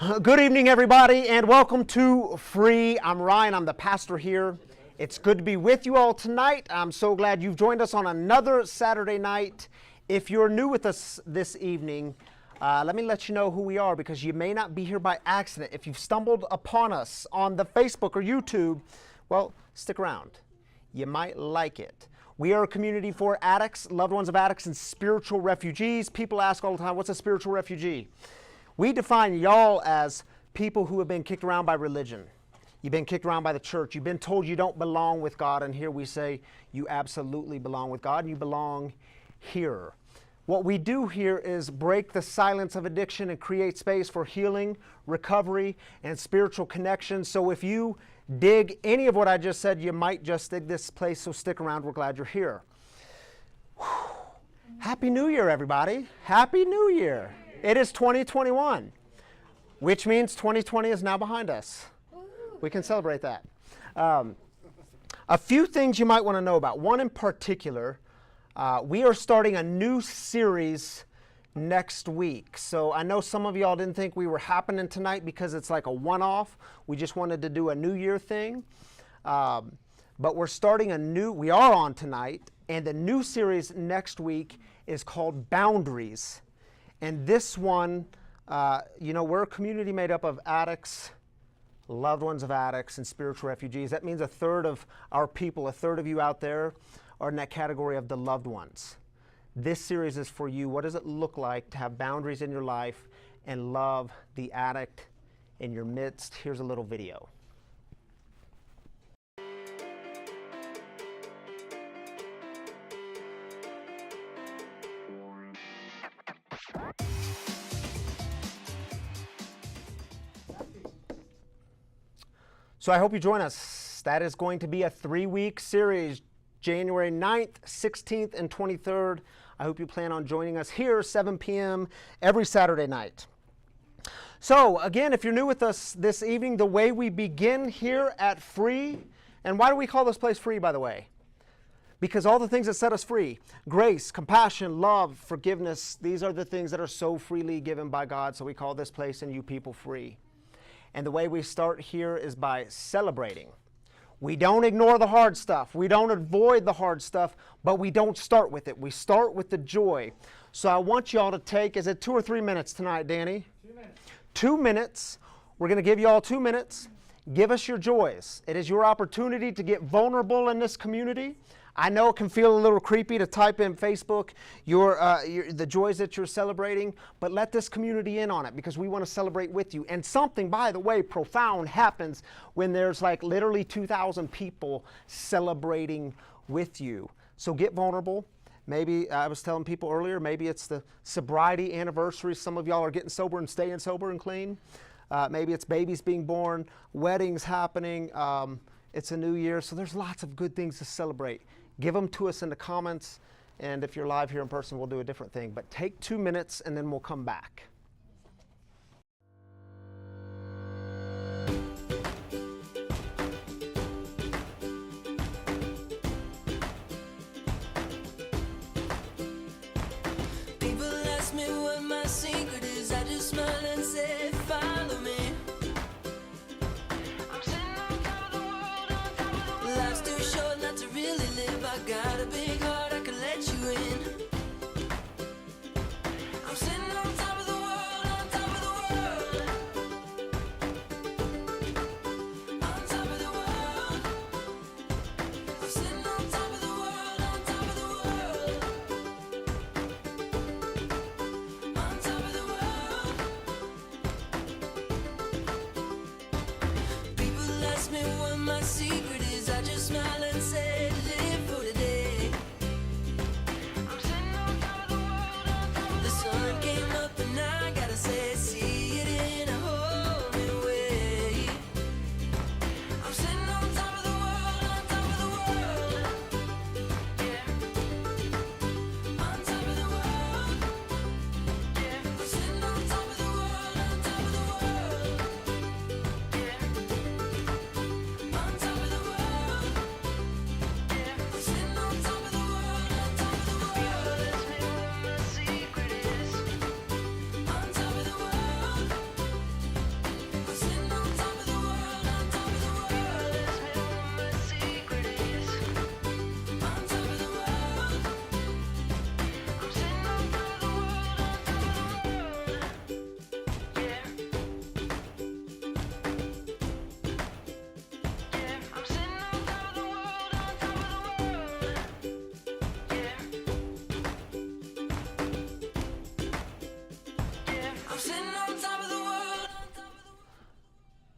Good evening, everybody, and welcome to Free. I'm Ryan. I'm the pastor here. It's good to be with you all tonight. I'm so glad you've joined us on another Saturday night. If you're new with us this evening, let me let you know who we are because you may not be here by accident. If you've stumbled upon us on the Facebook or YouTube, well, stick around. You might like it. We are a community for addicts, loved ones of addicts, and spiritual refugees. People ask all the time, what's a spiritual refugee? We define y'all as people who have been kicked around by religion. You've been kicked around by the church. You've been told you don't belong with God, and here we say you absolutely belong with God, and you belong here. What we do here is break the silence of addiction and create space for healing, recovery, and spiritual connection. So if you dig any of what I just said, you might just dig this place, so stick around. We're glad you're here. Whew. Happy New Year, everybody. Happy New Year. It is 2021, which means 2020 is now behind us. We can celebrate that. A few things you might want to know about. One in particular, we are starting a new series next week. So I know some of y'all didn't think we were happening tonight because it's like a one-off. We just wanted to do a New Year thing. But we're starting we are on tonight, and the new series next week is called Boundaries. And this one, we're a community made up of addicts, loved ones of addicts, and spiritual refugees. That means a third of our people, a third of you out there are in that category of the loved ones. This series is for you. What does it look like to have boundaries in your life and love the addict in your midst? Here's a little video. So I hope you join us. That is going to be a 3-week series, January 9th, 16th, and 23rd. I hope you plan on joining us here, 7 p.m. every Saturday night. So again, if you're new with us this evening, the way we begin here at Free, and why do we call this place Free, by the way? Because all the things that set us free, grace, compassion, love, forgiveness, these are the things that are so freely given by God, so we call this place and you people free. And the way we start here is by celebrating. We don't ignore the hard stuff. We don't avoid the hard stuff, but we don't start with it. We start with the joy. So I want y'all to take, is it 2 or 3 minutes tonight, Danny? 2 minutes. 2 minutes. We're going to give you all 2 minutes. Give us your joys. It is your opportunity to get vulnerable in this community. I know it can feel a little creepy to type in Facebook the joys that you're celebrating, but let this community in on it because we want to celebrate with you. And something, by the way, profound happens when there's like literally 2,000 people celebrating with you. So get vulnerable. Maybe, I was telling people earlier, maybe it's the sobriety anniversary. Some of y'all are getting sober and staying sober and clean. Maybe it's babies being born, weddings happening. It's a new year, so there's lots of good things to celebrate. Give them to us in the comments, and if you're live here in person, we'll do a different thing. But take 2 minutes, and then we'll come back. People ask me what my secret is, I just smile and say, follow me. Life's too short not to really live. I got a big heart, I can let you in. I'm sitting on top of the world.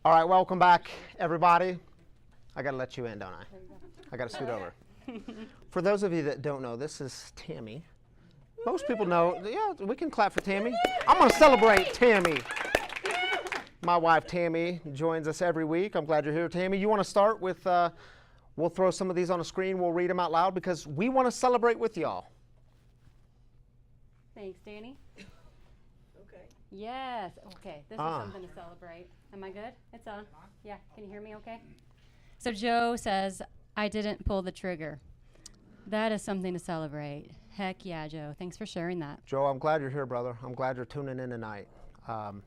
All right, welcome back, everybody. I gotta let you in, don't I? I gotta scoot over. For those of you that don't know, this is Tammy. Most people know. Yeah, we can clap for Tammy. I'm gonna celebrate Tammy. My wife Tammy joins us every week. I'm glad you're here, Tammy. You want to start with? We'll throw some of these on the screen. We'll read them out loud because we want to celebrate with y'all. Thanks, Danny. Okay. Yes. Okay. This is something to celebrate. Am I good? It's on. Yeah. Can you hear me okay? So Joe says, I didn't pull the trigger. That is something to celebrate. Heck yeah, Joe. Thanks for sharing that. Joe, I'm glad you're here, brother. I'm glad you're tuning in tonight. I'm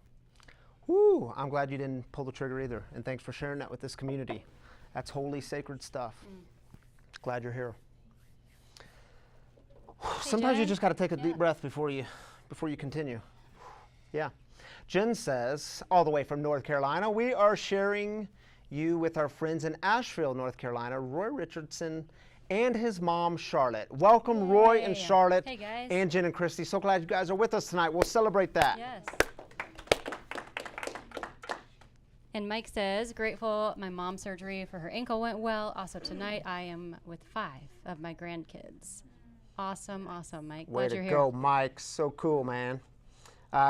glad you didn't pull the trigger either. And thanks for sharing that with this community. That's holy, sacred stuff. Glad you're here. Sometimes you Jen. just got to take a deep breath before you continue. Yeah. Jen says, all the way from North Carolina, we are sharing you with our friends in Asheville, North Carolina, Roy Richardson and his mom, Charlotte. Welcome, Roy and Hey. Charlotte, Hey, guys. and Jen and Christy. So glad you guys are with us tonight. We'll celebrate that. Yes. And Mike says, grateful my mom's surgery for her ankle went well. Also tonight I am with 5 of my grandkids. Awesome, awesome, Mike. Way Glad you're to here. go, Mike. So cool, man.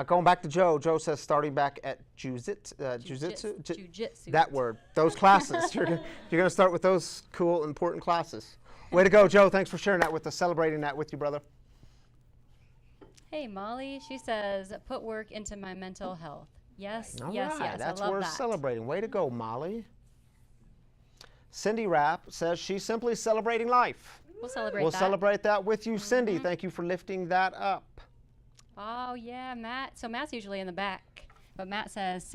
Going back to Joe. Joe says starting back at jujitsu. Jiu-jitsu. That word. Those classes. You're gonna start with those cool, important classes. Way to go, Joe. Thanks for sharing that with us, celebrating that with you, brother. Hey, Molly, she says, put work into my mental health. Yes, All yes, right, yes. that's I love worth that. celebrating. Way to go, Molly. Cindy Rapp says she's simply celebrating life. We'll celebrate We'll that. celebrate that with you, Cindy. Thank you for lifting that up. Oh, yeah, Matt. So Matt's usually in the back, but Matt says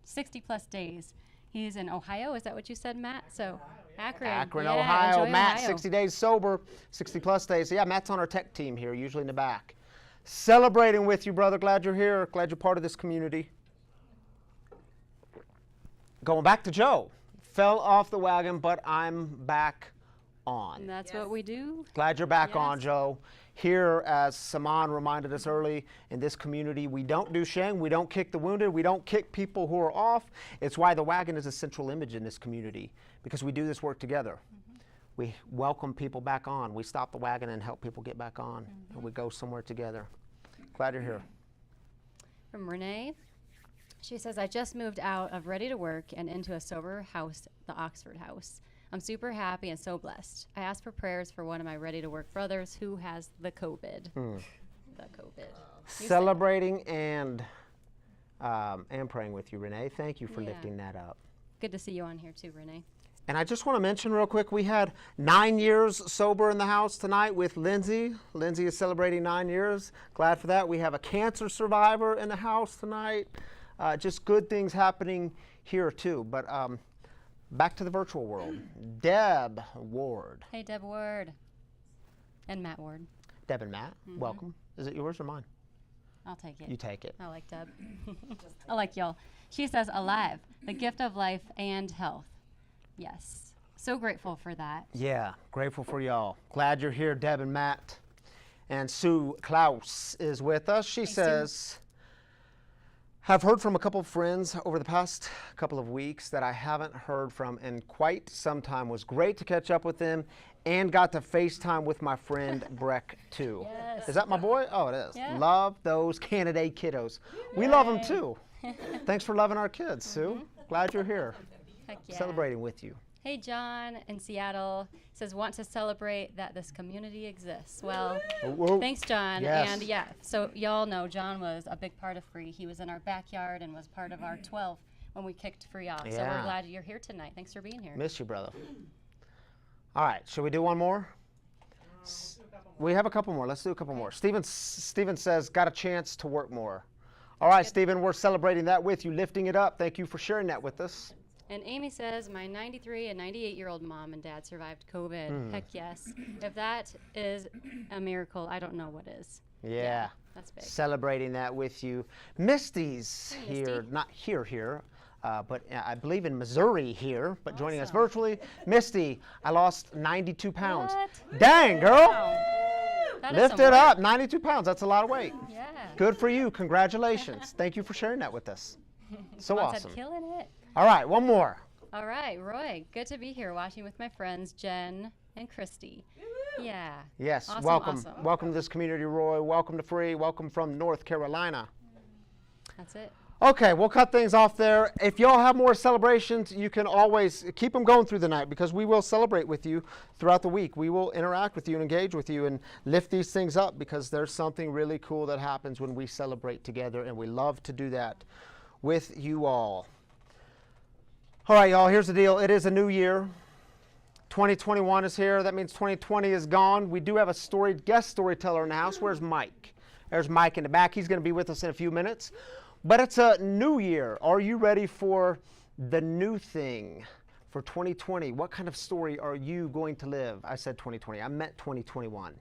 60 plus days. He's in Ohio. Is that what you said, Matt? So Akron. Akron, Yeah, Ohio. enjoy Matt, Ohio. 60 days sober, 60 plus days. Yeah, Matt's on our tech team here, usually in the back. Celebrating with you, brother. Glad you're here. Glad you're part of this community. Going back to Joe. Fell off the wagon, but I'm back on. And that's what we do. Glad you're back Yes. on, Joe. Here, as Saman reminded us early, in this community, we don't do shame. We don't kick the wounded. We don't kick people who are off. It's why the wagon is a central image in this community, because we do this work together. We welcome people back on. We stop the wagon and help people get back on. And we go somewhere together. Glad you're here. From Renee. She says, I just moved out of Ready to Work and into a sober house, the Oxford House. I'm super happy and so blessed. I ask for prayers for one of my Ready to Work brothers who has the COVID. The COVID. Celebrating and praying with you, Renee. Thank you for Yeah. lifting that up. Good to see you on here too, Renee. And I just want to mention real quick, we had 9 years sober in the house tonight with Lindsay. Lindsay is celebrating 9 years. Glad for that. We have a cancer survivor in the house tonight. Just good things happening here too. But back to the virtual world. Deb Ward. Hey, Deb Ward. And Matt Ward. Deb and Matt, welcome. Is it yours or mine? I'll take it. You take it. I like Deb. I like y'all. She says, alive, the gift of life and health. Yes. So grateful for that. Yeah, grateful for y'all. Glad you're here, Deb and Matt. And Sue Klaus is with us. She says, have heard from a couple of friends over the past couple of weeks that I haven't heard from in quite some time. Was great to catch up with them and got to FaceTime with my friend Breck too. Yes. Is that my boy? Oh, it is. Yeah. Love those Canada kiddos. We love them too. Thanks for loving our kids, Sue. Glad you're here. Heck yeah. Celebrating with you. Hey, John in Seattle says, want to celebrate that this community exists. Well, Whoa. thanks, John. Yes. And yeah, so y'all know John was a big part of Free. He was in our backyard and was part of our 12 when we kicked Free off. So Yeah. we're glad you're here tonight. Thanks for being here. Miss you, brother. All right, should we do one more? We have a couple more. Let's do a couple more. Steven says, got a chance to work more. All right, Steven, we're celebrating that with you, lifting it up. Thank you for sharing that with us. And Amy says, my 93 and 98-year-old mom and dad survived COVID. Heck yes. If that is a miracle, I don't know what is. Yeah. That's big. Celebrating that with you. Misty's Hey, here, Misty. not here, but I believe in Missouri here, but joining us Awesome. virtually. Misty, I lost 92 pounds. What? Dang, girl. Wow. That is Lift some it work. up. 92 pounds. That's a lot of weight. Yeah. Good for you. Congratulations. Thank you for sharing that with us. So Mom awesome. said, killing it. All right, one more. All right, Roy, good to be here watching with my friends Jen and Christy. Yeah. Yes, Awesome, welcome. awesome. Welcome to this community, Roy. Welcome to Free. Welcome from North Carolina. That's it. Okay, we'll cut things off there. If y'all have more celebrations, you can always keep them going through the night because we will celebrate with you throughout the week. We will interact with you and engage with you and lift these things up because there's something really cool that happens when we celebrate together, and we love to do that with you all. All right, y'all, here's the deal. It is a new year. 2021 is here. That means 2020 is gone. We do have a guest storyteller in the house. Where's Mike? There's Mike in the back. He's going to be with us in a few minutes. But it's a new year. Are you ready for the new thing for 2020? What kind of story are you going to live? I said 2020. I meant 2021.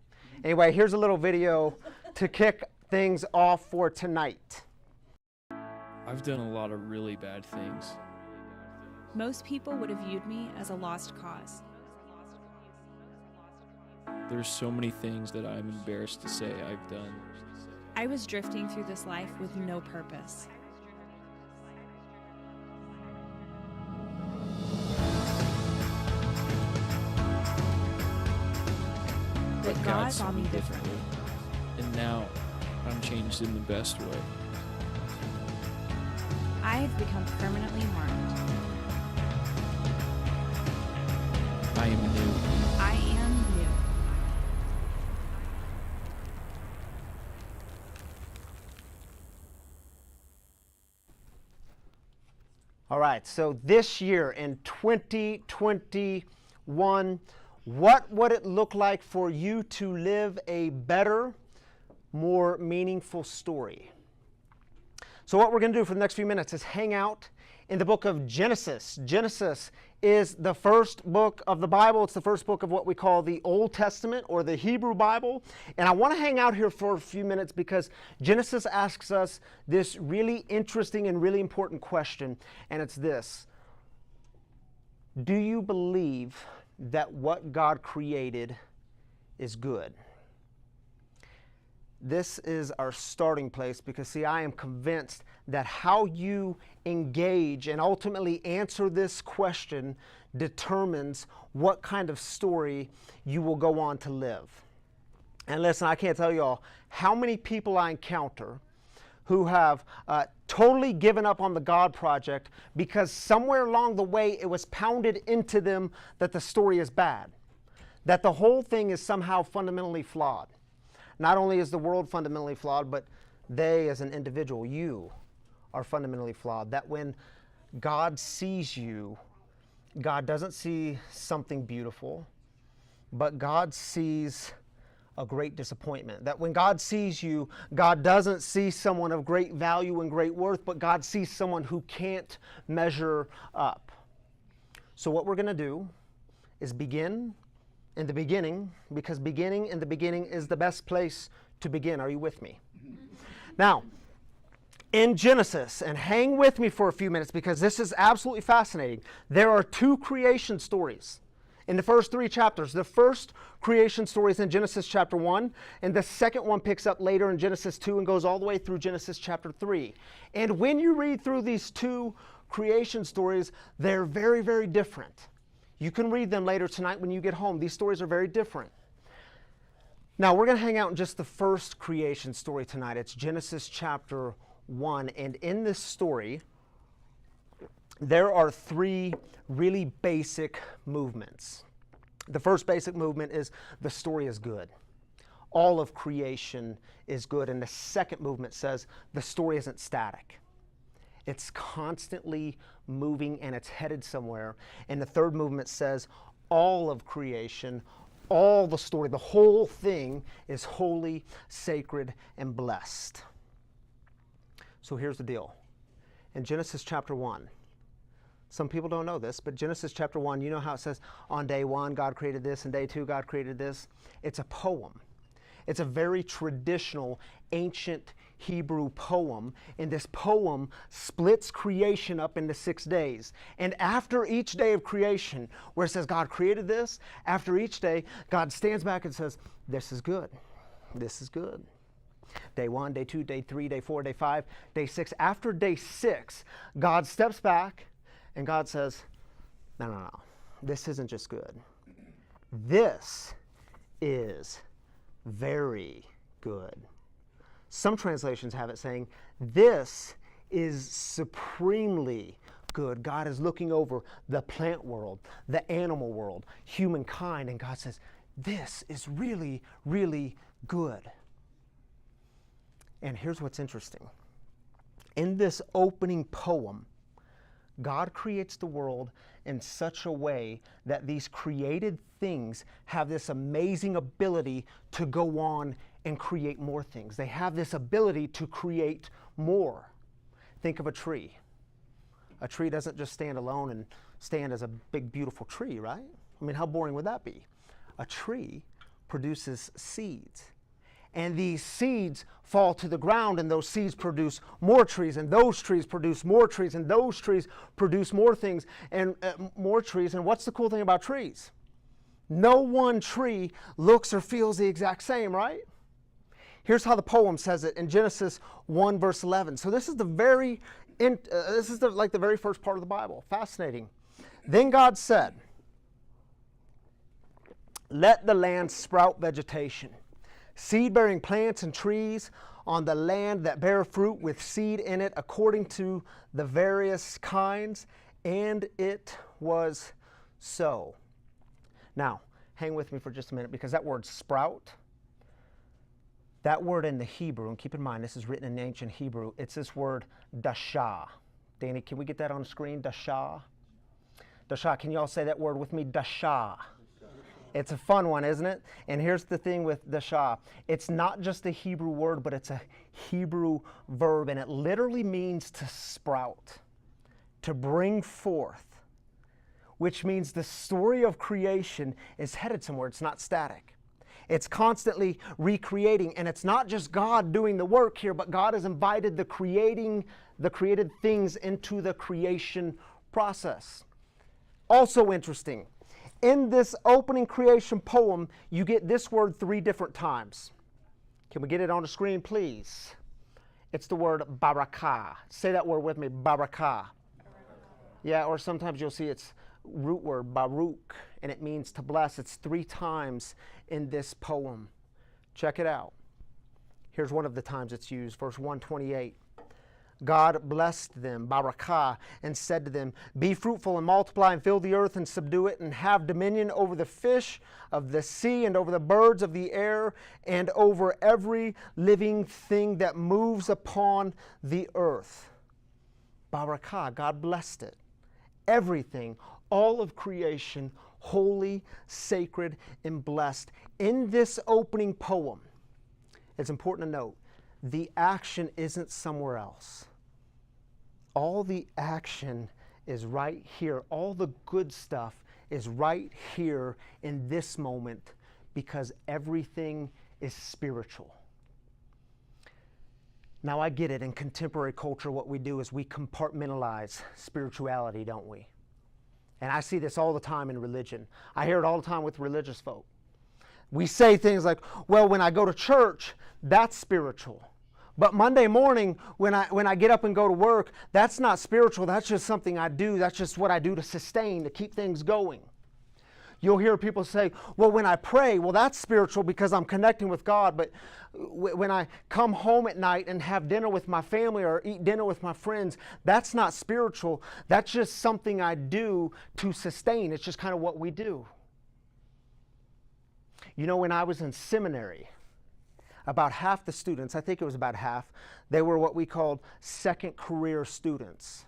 Anyway, here's a little video to kick things off for tonight. I've done a lot of really bad things. Most people would have viewed me as a lost cause. There's so many things that I'm embarrassed to say I've done. I was drifting through this life with no purpose. But God saw me differently. And now I'm changed in the best way. I have become permanently marked. I am new. I am new. All right, so this year in 2021, what would it look like for you to live a better, more meaningful story? So what we're going to do for the next few minutes is hang out in the book of Genesis. Genesis is the first book of the Bible. It's the first book of what we call the Old Testament or the Hebrew Bible. And I want to hang out here for a few minutes because Genesis asks us this really interesting and really important question, and it's this: do you believe that what God created is good? This is our starting place because, see, I am convinced that how you engage and ultimately answer this question determines what kind of story you will go on to live. And listen, I can't tell you all how many people I encounter who have totally given up on the God project because somewhere along the way it was pounded into them that the story is bad, that the whole thing is somehow fundamentally flawed. Not only is the world fundamentally flawed, but they as an individual, you, are fundamentally flawed. That when God sees you, God doesn't see something beautiful, but God sees a great disappointment. That when God sees you, God doesn't see someone of great value and great worth, but God sees someone who can't measure up. So what we're going to do is begin in the beginning, because beginning in the beginning is the best place to begin. Are you with me? Now, in Genesis, and hang with me for a few minutes because this is absolutely fascinating. There are two creation stories in the first three chapters. The first creation story is in Genesis chapter 1, and the second one picks up later in Genesis 2 and goes all the way through Genesis chapter 3. And when you read through these two creation stories, they're very, very different. You can read them later tonight when you get home. These stories are very different. Now, we're going to hang out in just the first creation story tonight. It's Genesis chapter 1. And in this story, there are three really basic movements. The first basic movement is the story is good. All of creation is good. And the second movement says the story isn't static. It's constantly moving and it's headed somewhere. And the third movement says all of creation, all the story, the whole thing is holy, sacred, and blessed. So here's the deal. In Genesis chapter 1, some people don't know this, but Genesis chapter 1, you know how it says on day 1 God created this and day 2 God created this? It's a poem. It's a very traditional, ancient Hebrew poem, and this poem splits creation up into 6 days. And after each day of creation, where it says God created this, after each day, God stands back and says, this is good, this is good. Day 1, day 2, day 3, day 4, day 5, day 6. After day 6, God steps back And God says, no, no, no. This isn't just good. This is very good. Some translations have it saying, this is supremely good. God is looking over the plant world, the animal world, humankind, and God says, this is really, really good. And here's what's interesting. In this opening poem, God creates the world in such a way that these created things have this amazing ability to go on and create more things. They have this ability to create more. Think of a tree. A tree doesn't just stand alone and stand as a big, beautiful tree, right? I mean, how boring would that be? A tree produces seeds. And these seeds fall to the ground, and those seeds produce more trees, and those trees produce more trees, and those trees produce more things, and more trees. And what's the cool thing about trees? No one tree looks or feels the exact same, right? Here's how the poem says it in Genesis 1 verse 11. So this is the very first part of the Bible. Fascinating. Then God said, let the land sprout vegetation, seed-bearing plants and trees on the land that bear fruit with seed in it according to the various kinds, and it was so. Now, hang with me for just a minute, because that word sprout, that word in the Hebrew, and keep in mind this is written in ancient Hebrew, it's this word dashah. Danny, can we get that on the screen? Dashah. Dashah, can you all say that word with me? Dashah. It's a fun one, isn't it? And here's the thing with dashah. It's not just a Hebrew word, but it's a Hebrew verb, and it literally means to sprout, to bring forth, which means the story of creation is headed somewhere. It's not static. It's constantly recreating, and it's not just God doing the work here, but God has invited the created things into the creation process. Also interesting, in this opening creation poem, you get this word 3 different times. Can we get it on the screen, please? It's the word barakah. Say that word with me, barakah. Yeah, or sometimes you'll see it's root word, baruch, and it means to bless. It's 3 times in this poem. Check it out. Here's one of the times it's used, verse 128. God blessed them, barakah, and said to them, be fruitful and multiply and fill the earth and subdue it and have dominion over the fish of the sea and over the birds of the air and over every living thing that moves upon the earth. Barakah, God blessed it. Everything, all of creation, holy, sacred, and blessed. In this opening poem, it's important to note, the action isn't somewhere else. All the action is right here. All the good stuff is right here in this moment, because everything is spiritual. Now I get it, in contemporary culture what we do is we compartmentalize spirituality, don't we? And I see this all the time in religion. I hear it all the time with religious folk. We say things like, well, when I go to church, that's spiritual. But Monday morning, when I get up and go to work, that's not spiritual. That's just something I do. That's just what I do to sustain, to keep things going. You'll hear people say, well, when I pray, well, that's spiritual because I'm connecting with God. But when I come home at night and have dinner with my family or eat dinner with my friends, that's not spiritual. That's just something I do to sustain. It's just kind of what we do. You know, when I was in seminary, about half the students, I think it was about half, they were what we called second career students.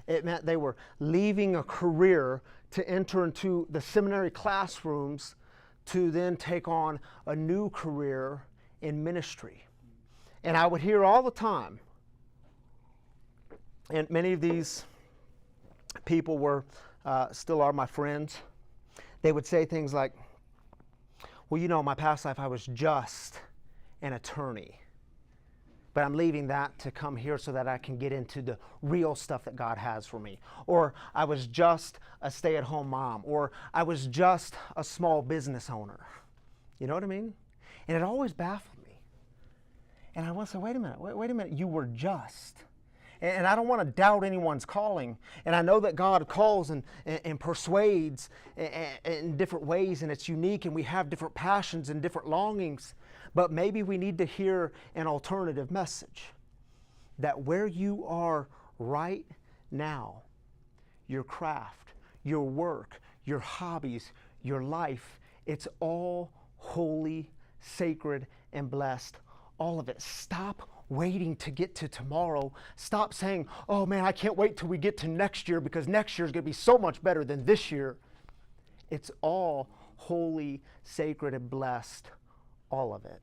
It meant they were leaving a career to enter into the seminary classrooms to then take on a new career in ministry. And I would hear all the time, and many of these people were, still are my friends, they would say things like, well, you know, my past life I was just an attorney, but I'm leaving that to come here so that I can get into the real stuff that God has for me. Or I was just a stay-at-home mom, or I was just a small business owner. You know what I mean? And it always baffled me. And I want to say, wait a minute, you were just. And I don't want to doubt anyone's calling. And I know that God calls and persuades in different ways, and it's unique, and we have different passions and different longings. But maybe we need to hear an alternative message, that where you are right now, your craft, your work, your hobbies, your life, it's all holy, sacred, and blessed. All of it. Stop waiting to get to tomorrow. Stop saying, oh man, I can't wait till we get to next year because next year is going to be so much better than this year. It's all holy, sacred, and blessed. All of it.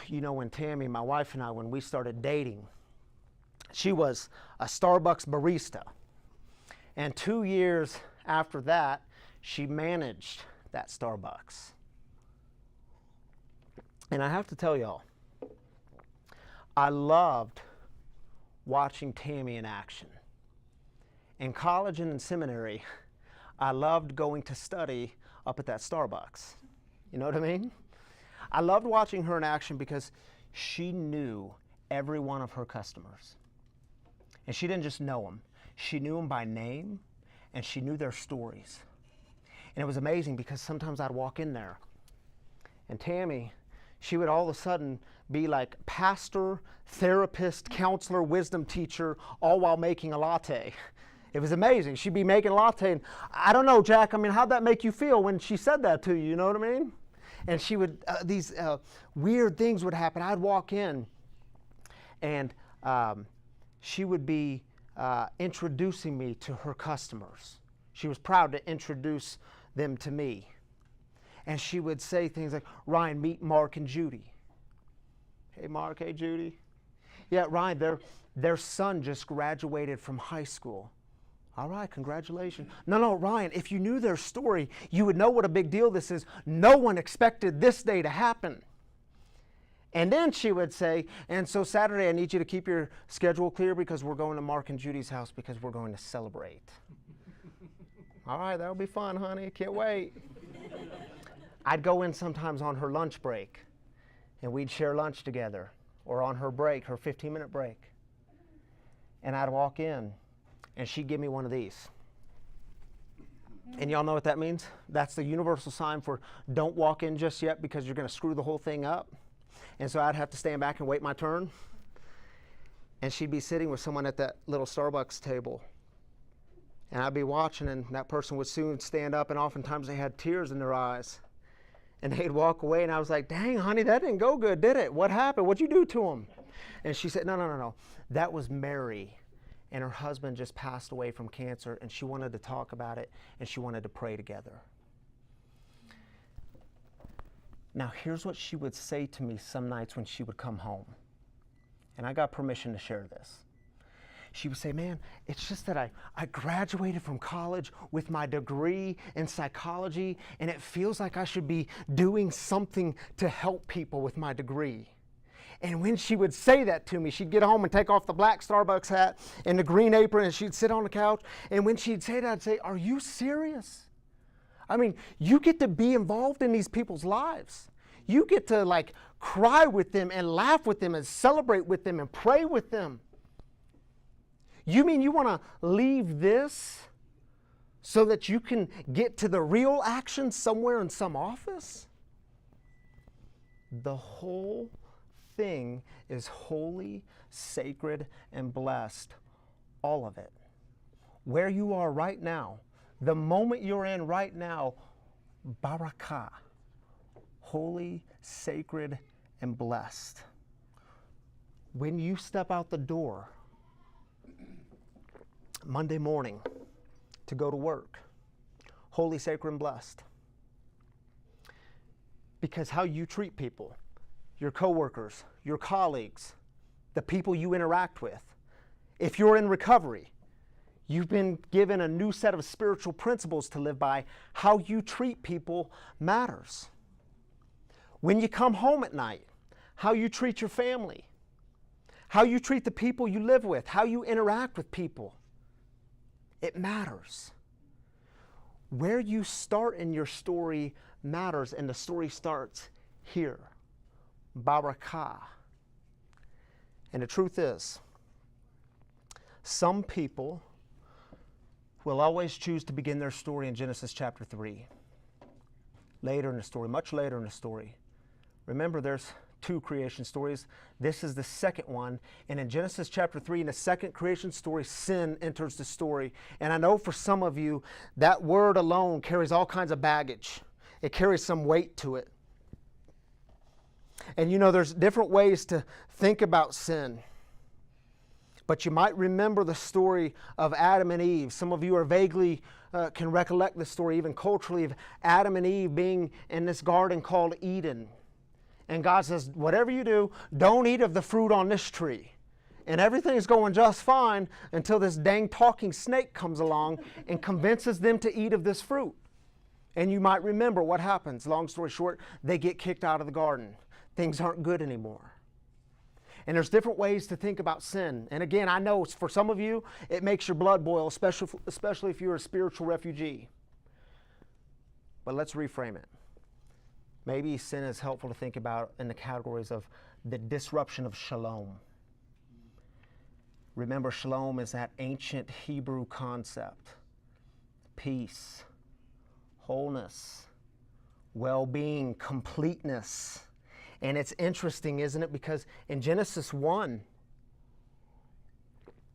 You know, when Tammy, my wife, and I, when we started dating, she was a Starbucks barista. And 2 years after that, she managed that Starbucks. And I have to tell y'all, I loved watching Tammy in action. In college and in seminary, I loved going to study up at that Starbucks. You know what I mean? I loved watching her in action because she knew every one of her customers. And she didn't just know them. She knew them by name, and she knew their stories. And it was amazing because sometimes I'd walk in there, and Tammy, she would all of a sudden be like pastor, therapist, counselor, wisdom teacher, all while making a latte. It was amazing. She'd be making a latte, and I don't know, Jack, I mean, how'd that make you feel when she said that to you? You know what I mean? And she would, these weird things would happen. I'd walk in, and she would be introducing me to her customers. She was proud to introduce them to me. And she would say things like, Ryan, meet Mark and Judy. Hey, Mark, hey, Judy. Yeah, Ryan, their son just graduated from high school. All right, congratulations. No, Ryan, if you knew their story, you would know what a big deal this is. No one expected this day to happen. And then she would say, and so Saturday I need you to keep your schedule clear because we're going to Mark and Judy's house because we're going to celebrate. All right, that'll be fun, honey. Can't wait. I'd go in sometimes on her lunch break, and we'd share lunch together, or on her break, her 15-minute break. And I'd walk in, and she'd give me one of these. And y'all know what that means? That's the universal sign for don't walk in just yet because you're going to screw the whole thing up. And so I'd have to stand back and wait my turn. And she'd be sitting with someone at that little Starbucks table. And I'd be watching, and that person would soon stand up, and oftentimes they had tears in their eyes. And they'd walk away, and I was like, dang, honey, that didn't go good, did it? What happened? What'd you do to him? And she said, no. That was Mary. And her husband just passed away from cancer, and she wanted to talk about it, and she wanted to pray together. Now, here's what she would say to me some nights when she would come home. And I got permission to share this. She would say, man, it's just that I graduated from college with my degree in psychology, and it feels like I should be doing something to help people with my degree. And when she would say that to me, she'd get home and take off the black Starbucks hat and the green apron, and she'd sit on the couch. And when she'd say that, I'd say, are you serious? I mean, you get to be involved in these people's lives. You get to like cry with them and laugh with them and celebrate with them and pray with them. You mean you want to leave this so that you can get to the real action somewhere in some office? The whole thing is holy, sacred, and blessed. All of it. Where you are right now, the moment you're in right now, barakah. Holy, sacred, and blessed. When you step out the door Monday morning to go to work, holy, sacred, and blessed. Because how you treat people, your coworkers, your colleagues, the people you interact with. If you're in recovery, you've been given a new set of spiritual principles to live by. How you treat people matters. When you come home at night, how you treat your family, how you treat the people you live with, how you interact with people, it matters. Where you start in your story matters, and the story starts here. Barakah. And the truth is, some people will always choose to begin their story in Genesis chapter 3. Later in the story, much later in the story. Remember, there's 2 creation stories. This is the second one. And in Genesis chapter 3, in the second creation story, sin enters the story. And I know for some of you, that word alone carries all kinds of baggage. It carries some weight to it. And you know, there's different ways to think about sin. But you might remember the story of Adam and Eve. Some of you are vaguely can recollect the story, even culturally, of Adam and Eve being in this garden called Eden. And God says, whatever you do, don't eat of the fruit on this tree. And everything's going just fine until this dang talking snake comes along and convinces them to eat of this fruit. And you might remember what happens. Long story short, they get kicked out of the garden. Things aren't good anymore. And there's different ways to think about sin. And again, I know for some of you, it makes your blood boil, especially if you're a spiritual refugee. But let's reframe it. Maybe sin is helpful to think about in the categories of the disruption of shalom. Remember, shalom is that ancient Hebrew concept. Peace, wholeness, well-being, completeness. And it's interesting, isn't it? Because in Genesis 1,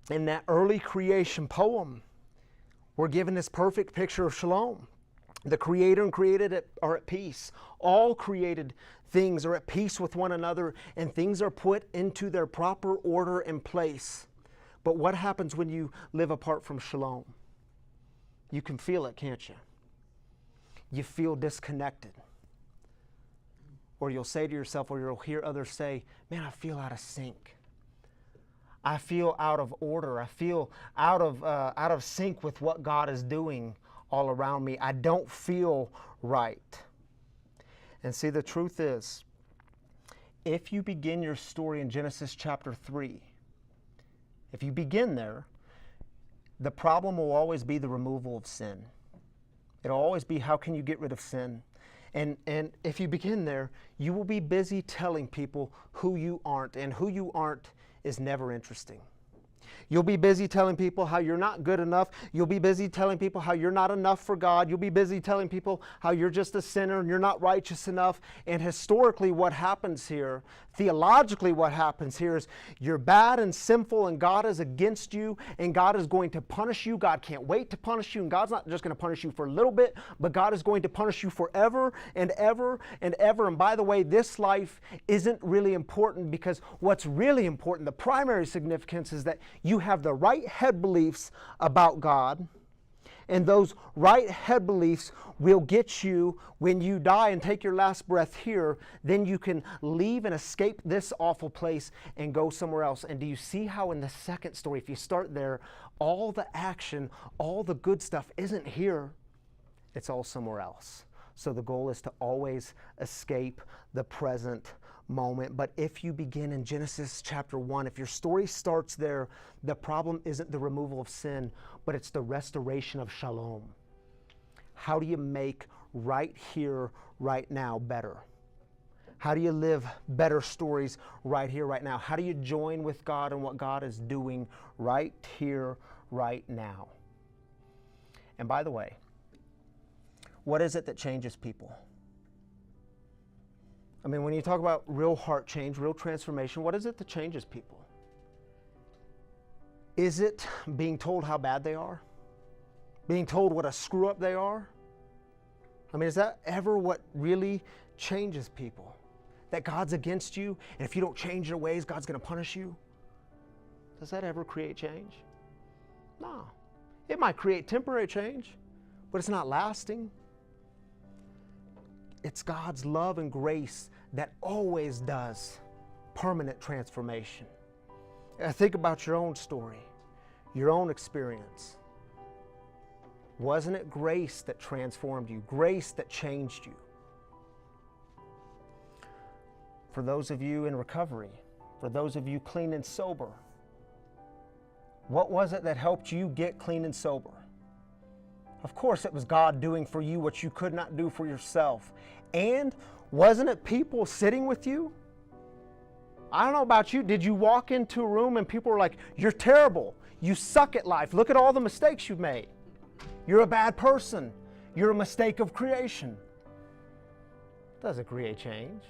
in that early creation poem, we're given this perfect picture of shalom. The Creator and created are at peace. All created things are at peace with one another, and things are put into their proper order and place. But what happens when you live apart from shalom? You can feel it, can't you? You feel disconnected. Or you'll say to yourself, or you'll hear others say, man, I feel out of sync. I feel out of order. I feel out of sync with what God is doing all around me. I don't feel right. And see, the truth is, if you begin your story in Genesis chapter 3, if you begin there, the problem will always be the removal of sin. It'll always be, how can you get rid of sin? And if you begin there, you will be busy telling people who you aren't, and who you aren't is never interesting. You'll be busy telling people how you're not good enough. You'll be busy telling people how you're not enough for God. You'll be busy telling people how you're just a sinner and you're not righteous enough. And historically what happens here, theologically what happens here is you're bad and sinful and God is against you and God is going to punish you. God can't wait to punish you, and God's not just going to punish you for a little bit, but God is going to punish you forever and ever and ever. And by the way, this life isn't really important, because what's really important, the primary significance, is that you have the right head beliefs about God, and those right head beliefs will get you, when you die and take your last breath here, then you can leave and escape this awful place and go somewhere else. And do you see how in the second story, if you start there, all the action, all the good stuff isn't here, it's all somewhere else. So the goal is to always escape the present moment. But if you begin in Genesis chapter 1, if your story starts there, the problem isn't the removal of sin, but it's the restoration of shalom. How do you make right here, right now better? How do you live better stories right here, right now? How do you join with God in what God is doing right here, right now? And by the way, what is it that changes people? I mean, when you talk about real heart change, real transformation, what is it that changes people? Is it being told how bad they are? Being told what a screw up they are? I mean, is that ever what really changes people? That God's against you, and if you don't change your ways, God's going to punish you? Does that ever create change? No. It might create temporary change, but it's not lasting. It's God's love and grace that always does permanent transformation. Think about your own story, your own experience. Wasn't it grace that transformed you? Grace that changed you? For those of you in recovery, for those of you clean and sober, what was it that helped you get clean and sober? Of course, it was God doing for you what you could not do for yourself. And wasn't it people sitting with you? I don't know about you. Did you walk into a room and people were like, you're terrible. You suck at life. Look at all the mistakes you've made. You're a bad person. You're a mistake of creation. Doesn't create change.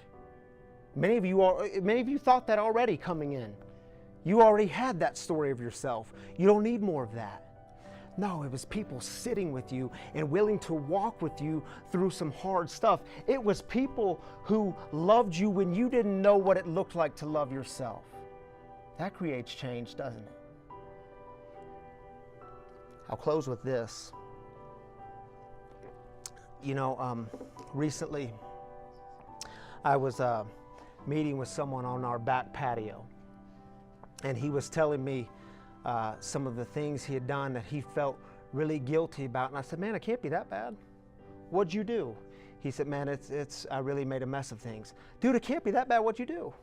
Many of you thought that already coming in. You already had that story of yourself. You don't need more of that. No, it was people sitting with you and willing to walk with you through some hard stuff. It was people who loved you when you didn't know what it looked like to love yourself. That creates change, doesn't it? I'll close with this. You know, recently I was meeting with someone on our back patio, and he was telling me some of the things he had done that he felt really guilty about. And I said, man, it can't be that bad. What'd you do? He said, man, I really made a mess of things. Dude, it can't be that bad. What'd you do?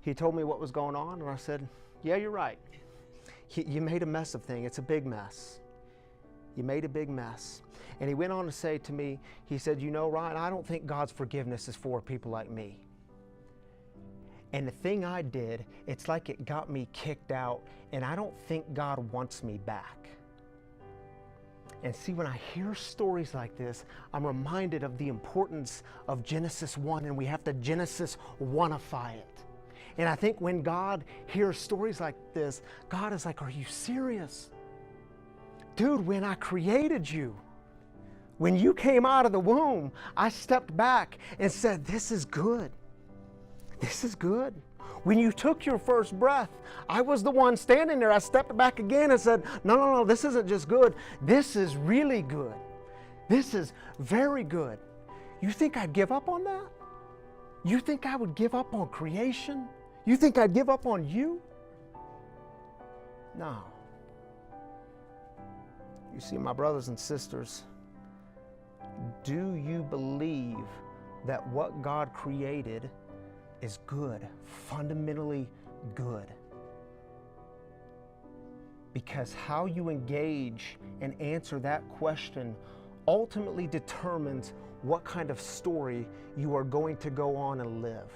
He told me what was going on, and I said, yeah, you're right. You made a mess of things. It's a big mess. You made a big mess. And he went on to say to me, he said, you know, Ryan, I don't think God's forgiveness is for people like me. And the thing I did, it's like it got me kicked out, and I don't think God wants me back. And see, when I hear stories like this, I'm reminded of the importance of Genesis 1, and we have to Genesis 1-ify it. And I think when God hears stories like this, God is like, are you serious? Dude, when I created you, when you came out of the womb, I stepped back and said, this is good. This is good. When you took your first breath, I was the one standing there. I stepped back again and said, no, this isn't just good. This is really good. This is very good. You think I'd give up on that? You think I would give up on creation? You think I'd give up on you? No. You see, my brothers and sisters, do you believe that what God created is good, fundamentally good? Because how you engage and answer that question ultimately determines what kind of story you are going to go on and live.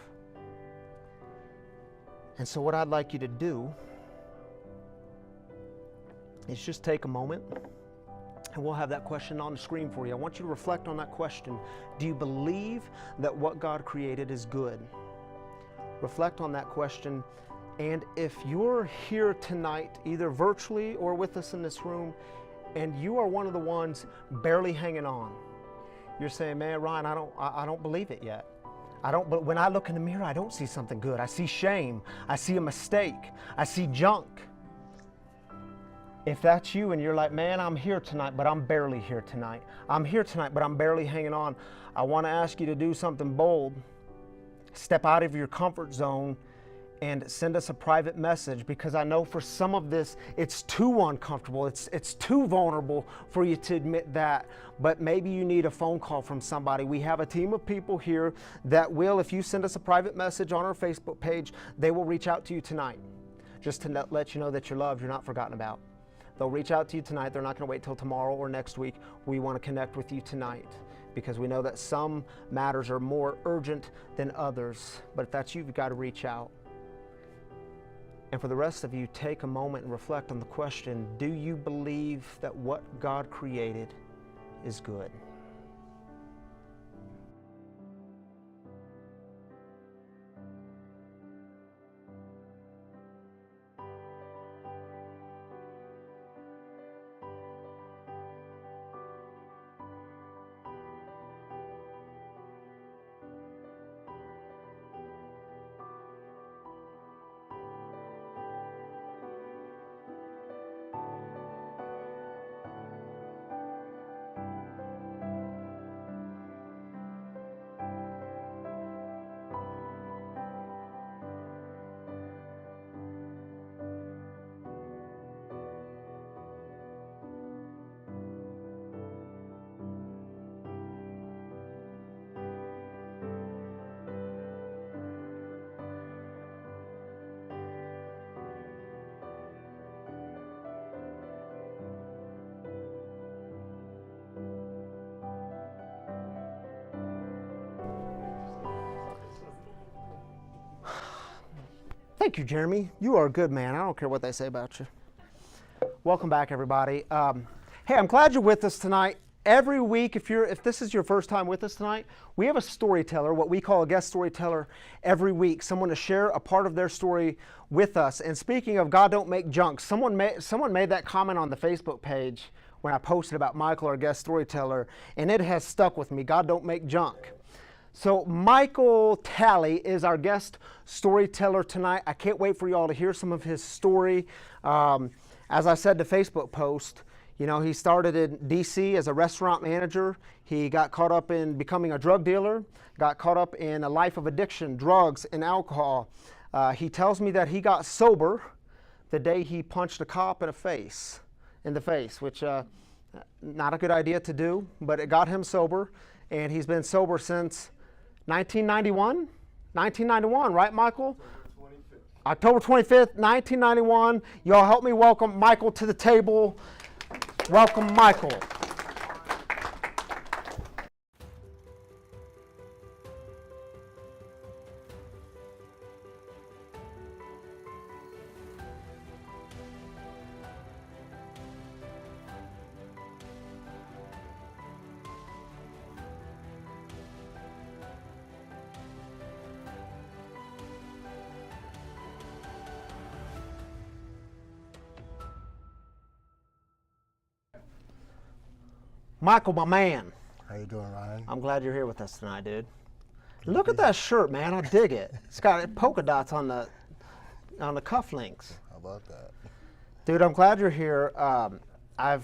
And so what I'd like you to do is just take a moment, and we'll have that question on the screen for you. I want you to reflect on that question. Do you believe that what God created is good? Reflect on that question. And if you're here tonight, either virtually or with us in this room, and you are one of the ones barely hanging on, you're saying, man, Ryan, I don't believe it yet. But when I look in the mirror, I don't see something good. I see shame. I see a mistake. I see junk. If that's you and you're like, man, I'm here tonight, but I'm barely here tonight. I'm here tonight, but I'm barely hanging on. I want to ask you to do something bold. Step out of your comfort zone and send us a private message, because I know for some of this, it's too uncomfortable. It's too vulnerable for you to admit that. But maybe you need a phone call from somebody. We have a team of people here that will, if you send us a private message on our Facebook page, they will reach out to you tonight just to let you know that you're loved, you're not forgotten about. They'll reach out to you tonight. They're not going to wait till tomorrow or next week. We want to connect with you tonight, because we know that some matters are more urgent than others. But if that's you, you've got to reach out. And for the rest of you, take a moment and reflect on the question, do you believe that what God created is good? Thank you, Jeremy. You are a good man. I don't care what they say about you. Welcome back, everybody. Hey, I'm glad you're with us tonight. Every week, if this is your first time with us tonight, we have a storyteller, what we call a guest storyteller, every week. Someone to share a part of their story with us. And speaking of God don't make junk, someone made that comment on the Facebook page when I posted about Michael, our guest storyteller, and it has stuck with me. God don't make junk. So Michael Talley is our guest storyteller tonight. I can't wait for y'all to hear some of his story. As I said, the Facebook post, you know, he started in D.C. as a restaurant manager. He got caught up in becoming a drug dealer, got caught up in a life of addiction, drugs, and alcohol. He tells me that he got sober the day he punched a cop in the face, which not a good idea to do, but it got him sober, and he's been sober since 1991? 1991, right, Michael? October 25th, 1991. Y'all help me welcome Michael to the table. Welcome, Michael. Michael, my man. How you doing, Ryan? I'm glad you're here with us tonight, dude. Look at that shirt, man. I dig it. It's got polka dots on the cufflinks. How about that? Dude, I'm glad you're here. I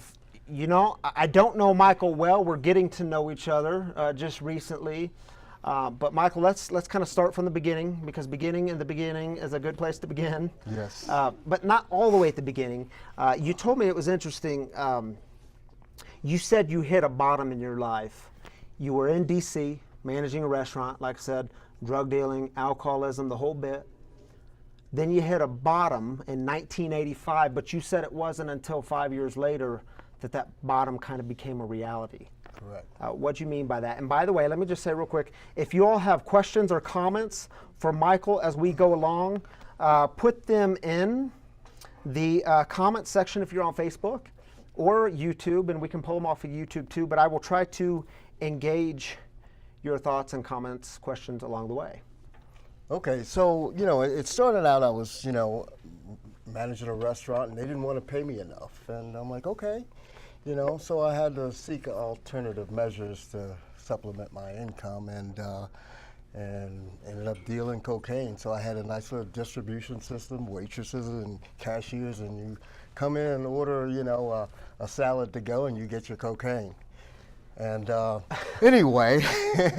don't know Michael well. We're getting to know each other just recently. But Michael, let's kind of start from the beginning, because beginning in the beginning is a good place to begin. Yes. But not all the way at the beginning. You told me it was interesting. You said you hit a bottom in your life. You were in D.C. managing a restaurant, like I said, drug dealing, alcoholism, the whole bit. Then you hit a bottom in 1985, but you said it wasn't until 5 years later that bottom kind of became a reality. Correct. What do you mean by that? And by the way, let me just say real quick, if you all have questions or comments for Michael as we go along, put them in the comment section if you're on Facebook or YouTube, and we can pull them off of YouTube too, but I will try to engage your thoughts and comments, questions along the way. Okay, so, it started out, I was, managing a restaurant, and they didn't want to pay me enough. And I'm like, okay, so I had to seek alternative measures to supplement my income, and ended up dealing cocaine. So I had a nice little distribution system, waitresses and cashiers, and you come in and order, a salad to go, and you get your cocaine. And anyway.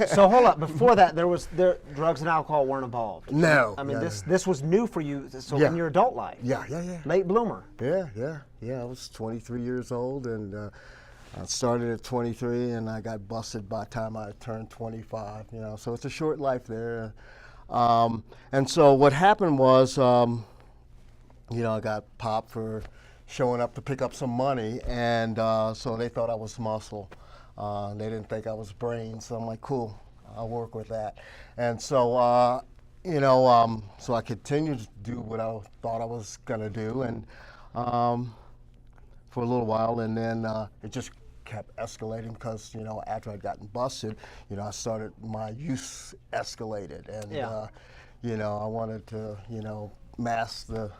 So hold up, before that, drugs and alcohol weren't involved. No. I mean, this was new for you, so in your adult life. Yeah. Late bloomer. Yeah. I was 23 years old, and I started at 23, and I got busted by the time I turned 25, so it's a short life there. And so what happened was, I got popped for showing up to pick up some money, and so they thought I was muscle. They didn't think I was brains, so I'm like, cool, I'll work with that. And so, so I continued to do what I thought I was gonna do, and for a little while, and then it just kept escalating because, after I'd gotten busted, my use escalated, and I wanted to, mask the,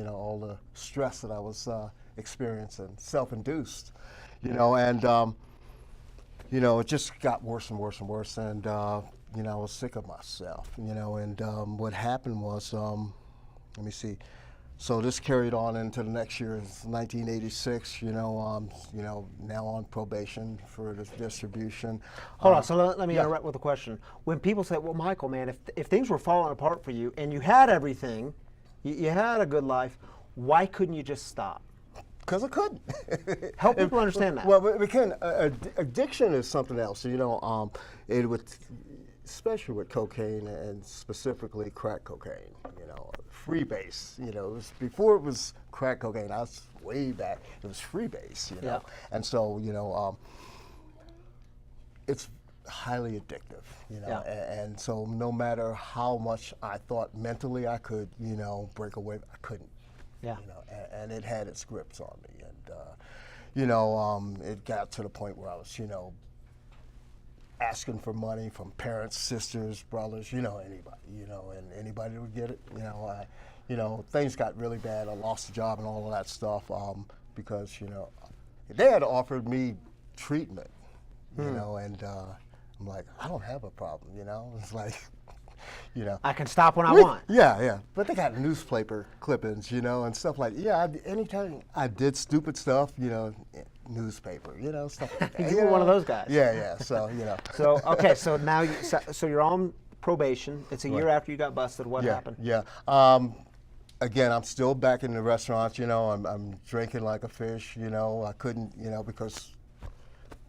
all the stress that I was experiencing, self-induced, and it just got worse and worse and worse, and I was sick of myself, and what happened was, let me see. So this carried on into the next year, 1986. Now on probation for this distribution. Hold on. So let me interrupt with a question. When people say, "Well, Michael, man, if things were falling apart for you and you had everything, you had a good life, why couldn't you just stop?" Because I couldn't. Help people understand that. Well, we can. Addiction is something else. It would, especially with cocaine and specifically crack cocaine. Freebase. It was before it was crack cocaine. I was way back. It was freebase. And so it's highly addictive, you know, Yeah. and so no matter how much I thought mentally I could, you know, break away, I couldn't. Yeah. You know, and it had its grips on me, and you know, it got to the point where I was, you know, asking for money from parents, sisters, brothers, you know, anybody, you know, and anybody would get it. You know, things got really bad. I lost the job and all of that stuff because, you know, they had offered me treatment, you know, and I'm like, I don't have a problem, you know. It's like, you know. I can stop when I want. Yeah, yeah. But they got newspaper clippings, you know, and stuff like, yeah, anytime I did stupid stuff, you know, newspaper, you know, stuff like that. You were one of those guys. Yeah, yeah. So, you know. So okay, so now so you're on probation. It's a year after you got busted. What happened? Yeah. Again, I'm still back in the restaurants, you know, I'm drinking like a fish, you know. I couldn't, you know, because,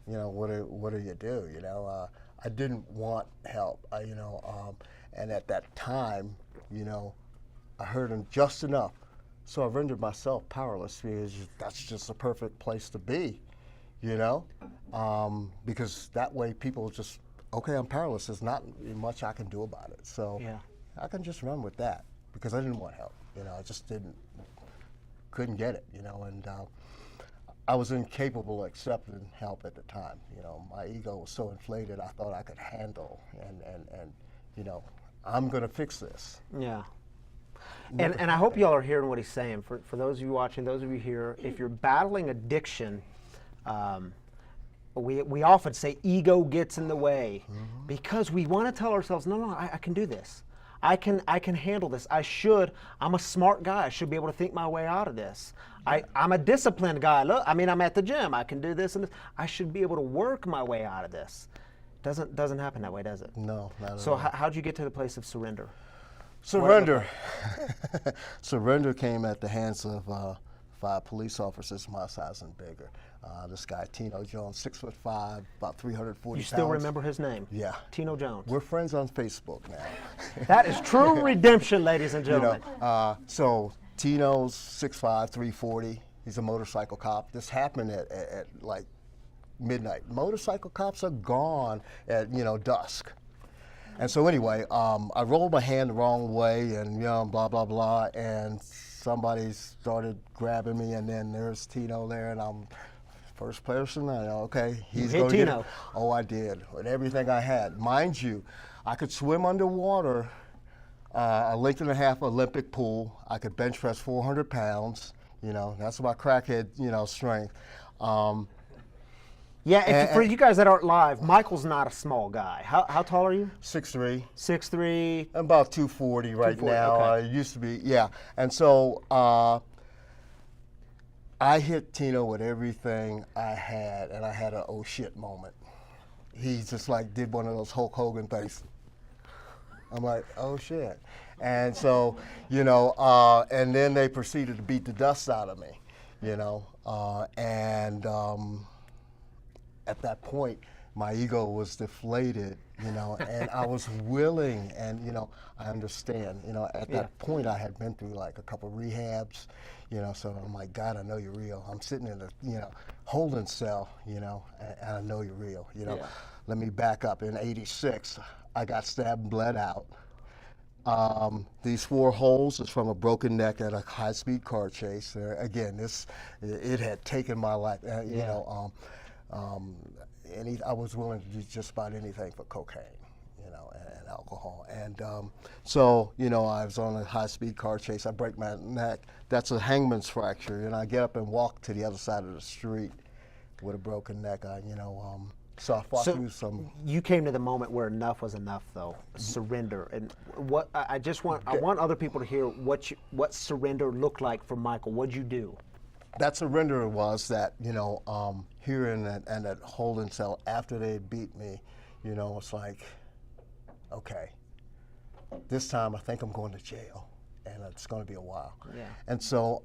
you know, what do you do, you know? I didn't want help, you know, and at that time, you know, I heard him just enough. So I rendered myself powerless because that's just the perfect place to be, you know, because that way people just, okay, I'm powerless. There's not much I can do about it. So Yeah. I can just run with that because I didn't want help. You know, I just couldn't get it, you know, and I was incapable of accepting help at the time. You know, my ego was so inflated, I thought I could handle and you know, I'm going to fix this. Yeah. And I hope y'all are hearing what he's saying. For those of you watching, those of you here, if you're battling addiction, we often say ego gets in the way because we want to tell ourselves, no, I can do this. I can handle this. I'm a smart guy. I should be able to think my way out of this. I'm a disciplined guy. Look, I mean, I'm at the gym. I can do this and this. I should be able to work my way out of this. Doesn't happen that way, does it? No, not at So all. how'd you get to the place of surrender? Surrender. Surrender came at the hands of 5 police officers my size and bigger. This guy, Tino Jones, 6'5", about 340 You still pounds. remember his name? Yeah. Tino Jones. We're friends on Facebook now. That is true redemption, ladies and You gentlemen. know, so Tino's 6'5", 340. He's a motorcycle cop. This happened at like midnight. Motorcycle cops are gone at, you know, dusk. And so anyway, I rolled my hand the wrong way and, you know, blah, blah, blah, and somebody started grabbing me, and then there's Tino there, and I'm first person. I know, okay, he's hit going to get Tino. it. Oh, I did, with everything I had. Mind you, I could swim underwater a length and a half Olympic pool. I could bench press 400 pounds. You know, that's my crackhead, you know, strength. Yeah, for you guys that aren't live, Michael's not a small guy. How tall are you? 6'3". 6'3". I'm about 240 right 240, now. okay. I used to be, yeah. And so I hit Tino with everything I had, and I had an oh shit moment. He just like did one of those Hulk Hogan things. I'm like, oh shit. And so, you know, and then they proceeded to beat the dust out of me, you know, and at that point, my ego was deflated, you know, and I was willing, and, you know, I understand, you know, at that point I had been through like a couple rehabs, you know, so I'm like, God, I know you're real. I'm sitting in a, you know, holding cell, you know, and I know you're real, you know. Yeah. Let me back up. In '86, I got stabbed and bled out. These 4 holes is from a broken neck at a high-speed car chase. Again, it had taken my life, you know. I was willing to do just about anything for cocaine, you know, and alcohol. And so, you know, I was on a high-speed car chase. I break my neck. That's a hangman's fracture, and I get up and walk to the other side of the street with a broken neck. So I fought through some. You came to the moment where enough was enough, though. Surrender. And what I want other people to hear what surrender looked like for Michael. What'd you do? That surrender was that, you know, here in that holding cell after they beat me, you know, it's like, okay, this time I think I'm going to jail, and it's going to be a while. Yeah. And so,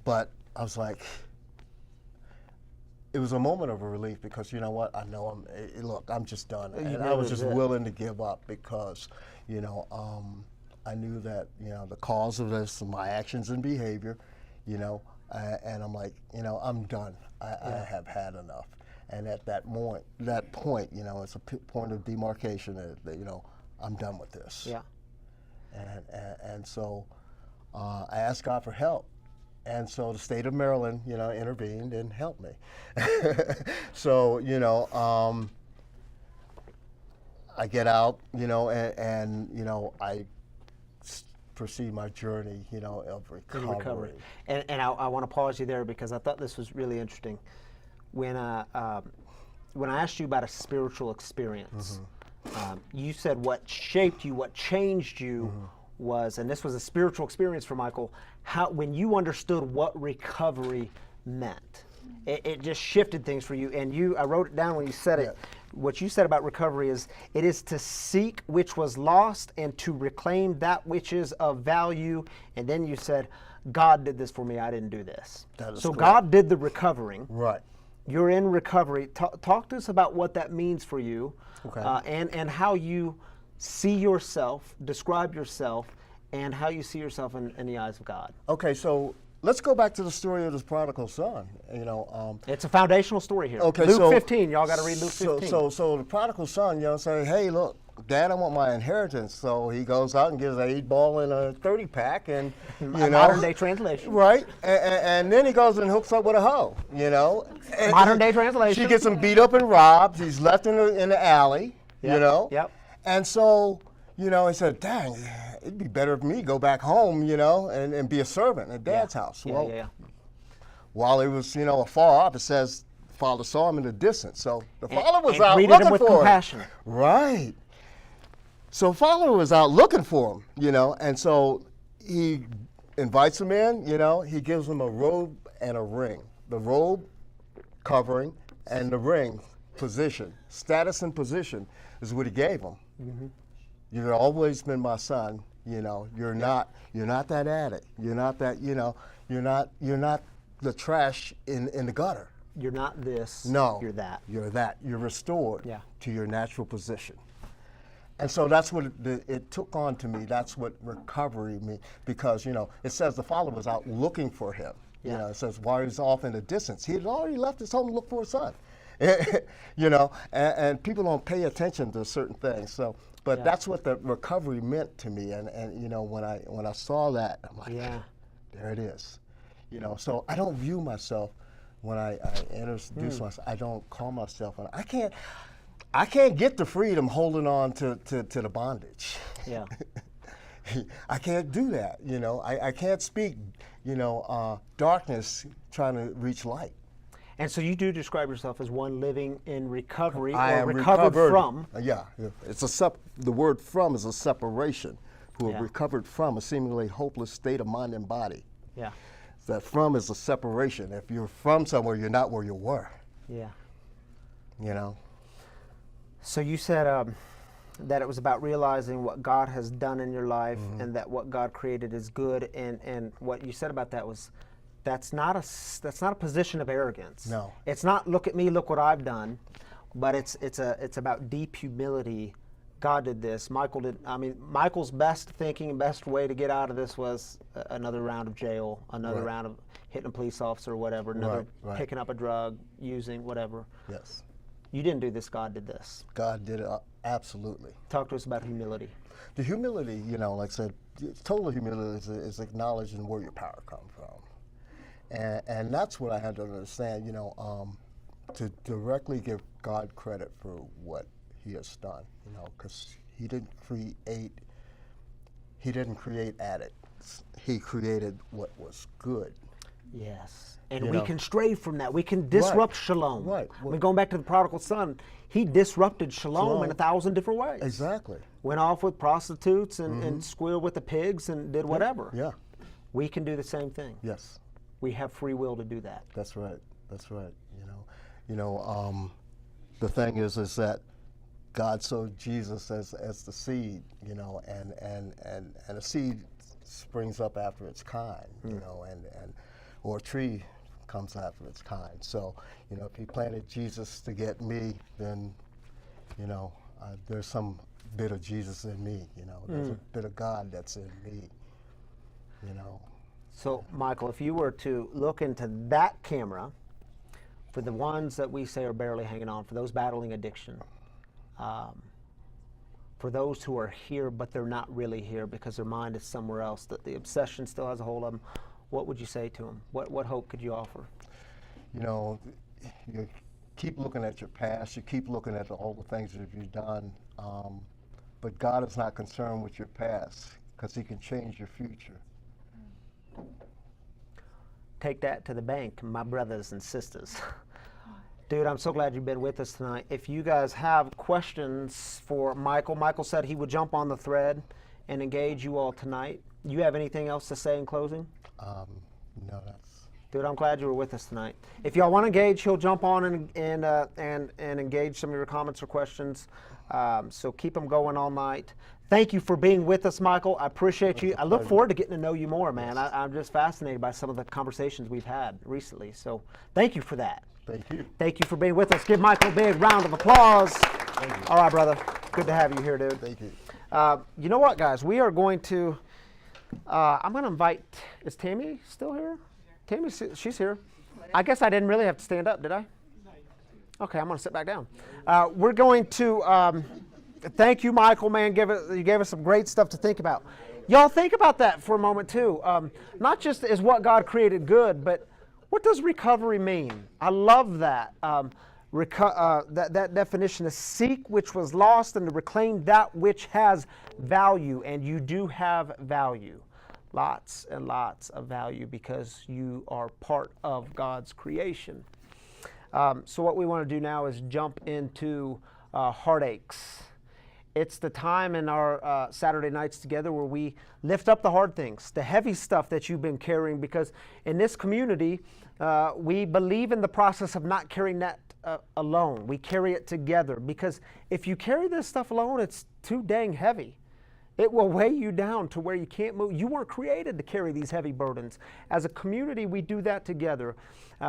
but I was like, it was a moment of relief because, you know what, I know look, I'm just done. And I was just willing to give up because, you know, I knew that, you know, the cause of this, my actions and behavior, you know, and I'm like, you know, I'm done. I have had enough. And at that point, you know, it's a point of demarcation that, you know, I'm done with this. Yeah. And so I asked God for help. And so the state of Maryland, you know, intervened and helped me. So, you know, I get out, you know, and you know, I proceed my journey, you know, of recovery. And I want to pause you there because I thought this was really interesting. When I asked you about a spiritual experience, you said what shaped you, what changed you was, and this was a spiritual experience for Michael, when you understood what recovery meant. It just shifted things for you. And I wrote it down when you said it. What you said about recovery is, it is to seek which was lost and to reclaim that which is of value. And then you said, God did this for me, I didn't do this. That is so correct. God did the recovering. Right. You're in recovery. Talk to us about what that means for you, Okay. and how you see yourself, describe yourself, and how you see yourself in the eyes of God. Okay, so let's go back to the story of this prodigal son. You know, It's a foundational story here. okay, Luke so 15. Y'all got to read Luke 15. So the prodigal son, you know, say, hey, look, Dad, I want my inheritance. So he goes out and gets an 8-ball and a 30-pack, and you know, modern day translation. right? And then he goes and hooks up with a hoe. You know, and Modern day translation. She gets him beat up and robbed. He's left in the alley. You Yep, know. yep. And so, you know, he said, dang, it'd be better for me to go back home, you know, and be a servant at Dad's house. Well, Yeah. while he was, you know, afar off, it says father saw him in the distance. So the father was and out greeted looking him with for compassion. him. Right. So father was out looking for him, you know, and so he invites him in, you know, he gives him a robe and a ring. The robe covering and the ring position, status and position is what he gave him. You've always been my son, you know, you're not that addict. You're not that, you know, you're not the trash in the gutter. You're not this. No. You're that. You're that. You're restored Yeah. to your natural position. And so that's what it took on to me. That's what recovery means. Because, you know, it says the father was out looking for him. Yeah. You know, it says while he was off in the distance. He had already left his home to look for his son. You know, and people don't pay attention to certain things. So, but Yeah. that's what the recovery meant to me. And you know, when I saw that, I'm like, Yeah. there it is. You know, so I don't view myself when I introduce myself. I don't call myself. I can't get the freedom holding on to the bondage. Yeah. I can't do that. You know, I can't speak. You know, darkness trying to reach light. And so you do describe yourself as one living in recovery, I or am recovered from. Yeah, it's the word "from" is a separation. Who Yeah. have recovered from a seemingly hopeless state of mind and body. Yeah. That "from" is a separation. If you're from somewhere, you're not where you were. Yeah. You know. So you said that it was about realizing what God has done in your life, and that what God created is good. And what you said about that was, that's not a position of arrogance. No. It's not look at me, look what I've done, but it's about deep humility. God did this. Michael did. I mean, Michael's best thinking and best way to get out of this was another round of jail, another Right. round of hitting a police officer or whatever, another Right. picking up a drug, using whatever. Yes. You didn't do this. God did this. God did it absolutely. Talk to us about humility. The humility, you know, like I said, total humility is acknowledging where your power comes from. And that's what I had to understand, you know, to directly give God credit for what he has done, you know, because he didn't create addicts. He created what was good. Yes. And You we know. can stray from that. We can disrupt shalom. Right. I mean, going back to the prodigal son, he disrupted shalom in 1,000 different ways. Exactly. Went off with prostitutes and squealed with the pigs and did whatever. Yeah. We can do the same thing. Yes. We have free will to do that. That's right. That's right. You know, the thing is that God sowed Jesus as the seed, you know, and a seed springs up after its kind, you know, or a tree comes after its kind. So, you know, if he planted Jesus to get me, then, you know, there's some bit of Jesus in me, you know, there's a bit of God that's in me, you know. So, Michael, if you were to look into that camera for the ones that we say are barely hanging on, for those battling addiction, for those who are here but they're not really here because their mind is somewhere else, that the obsession still has a hold of them, what would you say to them? What hope could you offer? You know, you keep looking at your past, you keep looking at all the things that you've done, but God is not concerned with your past because he can change your future. Take that to the bank, my brothers and sisters. Dude, I'm so glad you've been with us tonight. If you guys have questions for Michael said he would jump on the thread and engage you all tonight. You have anything else to say in closing? No, that's... Dude, I'm glad you were with us tonight. If y'all want to engage, he'll jump on and engage some of your comments or questions. So keep them going all night. Thank you for being with us, Michael. I appreciate you. I look forward to getting to know you more, man. I'm just fascinated by some of the conversations we've had recently. So thank you for that. Thank you. Thank you for being with us. Give Michael a big round of applause. All right, brother. Good to have you here, dude. Thank you. You know what, guys? We are going to, I'm going to invite, is Tammy still here? Tammy, she's here. I guess I didn't really have to stand up, did I? Okay, I'm going to sit back down. We're going to thank you, Michael, man. You gave us some great stuff to think about. Y'all think about that for a moment, too. Not just is what God created good, but what does recovery mean? I love that. That definition, to seek which was lost and to reclaim that which has value. And you do have value. Lots and lots of value because you are part of God's creation. So what we want to do now is jump into heartaches. It's the time in our Saturday nights together where we lift up the hard things, the heavy stuff that you've been carrying, because in this community, we believe in the process of not carrying that alone. We carry it together, because if you carry this stuff alone, it's too dang heavy. It will weigh you down to where you can't move. You weren't created to carry these heavy burdens. As a community, we do that together.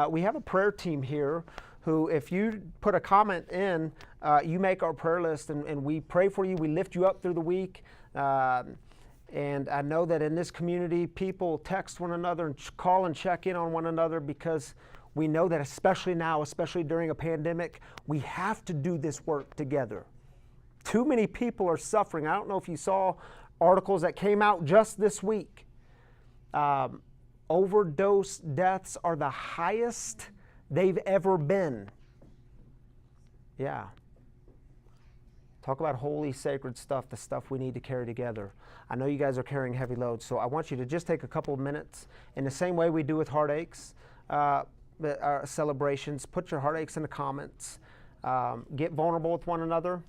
We have a prayer team here who, if you put a comment in, you make our prayer list, and we pray for you. We lift you up through the week. And I know that in this community, people text one another and call and check in on one another, because we know that especially now, especially during a pandemic, we have to do this work together. Too many people are suffering. I don't know if you saw articles that came out just this week. Overdose deaths are the highest they've ever been. Yeah. Talk about holy, sacred stuff, the stuff we need to carry together. I know you guys are carrying heavy loads, so I want you to just take a couple of minutes. In the same way we do with heartaches, our celebrations, put your heartaches in the comments. Get vulnerable with one another.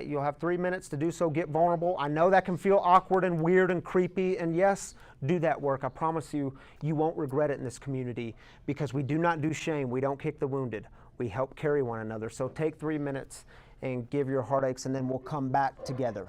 You'll have 3 minutes to do so. Get vulnerable. I know that can feel awkward and weird and creepy, and yes, do that work. I promise you, you won't regret it in this community, because we do not do shame. We don't kick the wounded. We help carry one another. So take 3 minutes and give your heartaches, and then we'll come back together.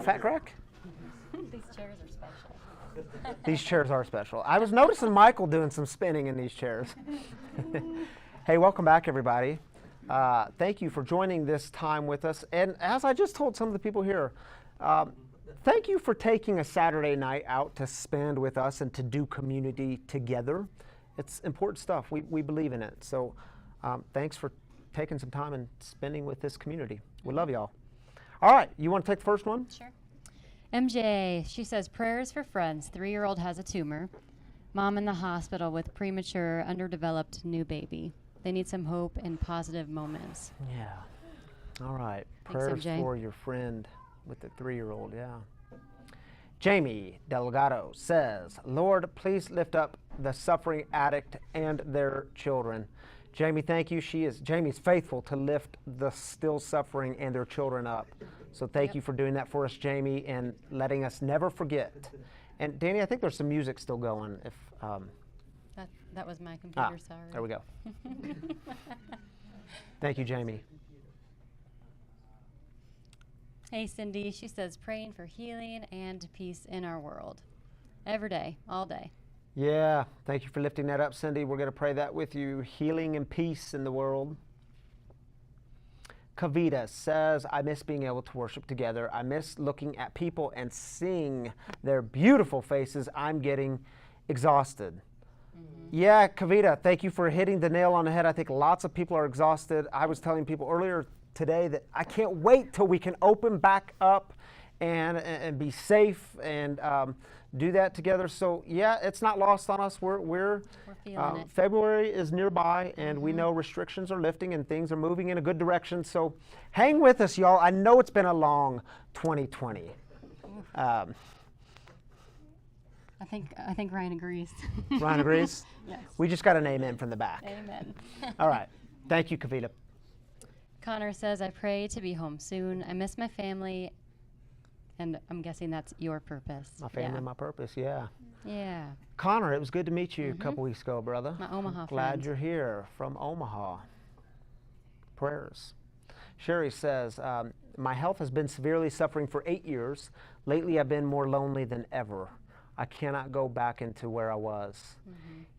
Fat Greg? These chairs are special. These chairs are special. I was noticing Michael doing some spinning in these chairs. Hey, welcome back, everybody. Thank you for joining this time with us. And as I just told some of the people here, thank you for taking a Saturday night out to spend with us and to do community together. It's important stuff. We believe in it. So thanks for taking some time and spending with this community. We love y'all. All right, you want to take the first one? Sure. MJ, she says, prayers for friends. 3-year-old has a tumor. Mom in the hospital with premature, underdeveloped new baby. They need some hope and positive moments. Yeah. All right. Thanks, Prayers MJ. for your friend with the 3-year-old, yeah. Jamie Delgado says, Lord, please lift up the suffering addict and their children. Jamie, thank you. Jamie's faithful to lift the still suffering and their children up. So thank you for doing that for us, Jamie, and letting us never forget. And Danny, I think there's some music still going. If That was my computer, sorry. there we go. Thank you, Jamie. Hey, Cindy, she says, praying for healing and peace in our world. Every day, all day. Yeah, thank you for lifting that up, Cindy. We're going to pray that with you. Healing and peace in the world. Kavita says, I miss being able to worship together. I miss looking at people and seeing their beautiful faces. I'm getting exhausted. Yeah, Kavita, thank you for hitting the nail on the head. I think lots of people are exhausted. I was telling people earlier today that I can't wait till we can open back up and be safe and do that together. So yeah, it's not lost on us. We're feeling it. February is nearby, and we know restrictions are lifting and things are moving in a good direction. So hang with us, y'all. I know it's been a long 2020. I think Ryan agrees. Ryan agrees? Yes. We just got an amen from the back. Amen. All right. Thank you, Kavita. Connor says, I pray to be home soon. I miss my family, and I'm guessing that's your purpose. My family, my purpose, yeah. Yeah. Connor, it was good to meet you a couple weeks ago, brother. My Omaha Glad friend. you're here from Omaha. Prayers. Sherry says, my health has been severely suffering for 8 years. Lately, I've been more lonely than ever. I cannot go back into where I was.